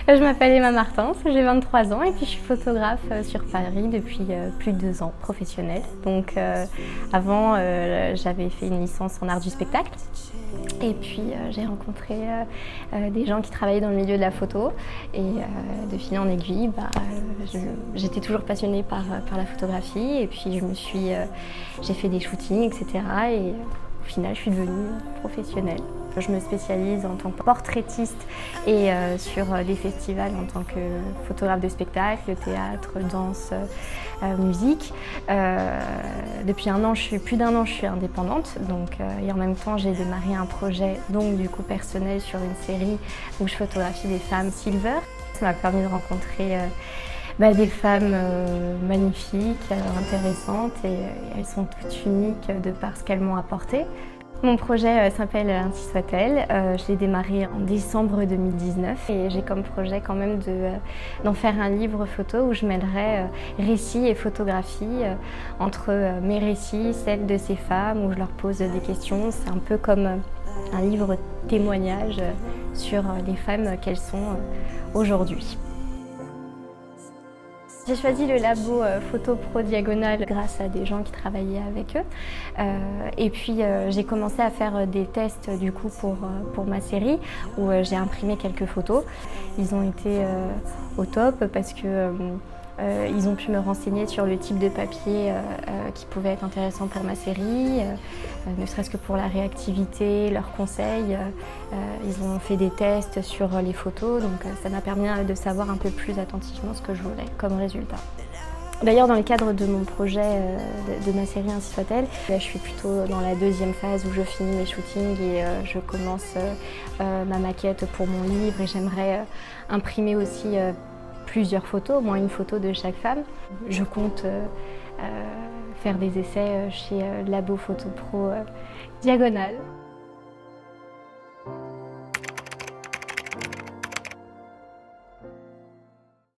Je m'appelle Emma Martins, j'ai 23 ans et puis je suis photographe sur Paris depuis plus de 2 ans, professionnelle. Donc avant, j'avais fait une licence en art du spectacle et puis j'ai rencontré des gens qui travaillaient dans le milieu de la photo et de fil en aiguille, j'étais toujours passionnée par la photographie et puis j'ai fait des shootings, etc. Et au final, je suis devenue professionnelle. Je me spécialise en tant que portraitiste et sur les festivals en tant que photographe de spectacle, théâtre, danse, musique. Depuis plus d'un an, je suis indépendante et en même temps, j'ai démarré un projet personnel sur une série où je photographie des femmes silver. Ça m'a permis de rencontrer des femmes magnifiques, intéressantes et elles sont toutes uniques de par ce qu'elles m'ont apporté. Mon projet s'appelle Ainsi soit-elle. Je l'ai démarré en décembre 2019 et j'ai comme projet quand même d'en faire un livre photo où je mêlerai récits et photographies entre mes récits, celles de ces femmes, où je leur pose des questions. C'est un peu comme un livre témoignage sur les femmes qu'elles sont aujourd'hui. J'ai choisi le labo Photo Pro Diagonale grâce à des gens qui travaillaient avec eux. Et puis j'ai commencé à faire des tests du coup pour ma série où j'ai imprimé quelques photos. Ils ont été au top parce que ils ont pu me renseigner sur le type de papier qui pouvait être intéressant pour ma série, ne serait-ce que pour la réactivité, leurs conseils. Ils ont fait des tests sur les photos, donc ça m'a permis de savoir un peu plus attentivement ce que je voulais comme résultat. D'ailleurs, dans le cadre de mon projet de ma série Ainsi soit-elle, je suis plutôt dans la deuxième phase où je finis mes shootings et je commence ma maquette pour mon livre et j'aimerais imprimer aussi plusieurs photos, au moins une photo de chaque femme. Je compte faire des essais chez Labo Photo Pro Diagonale.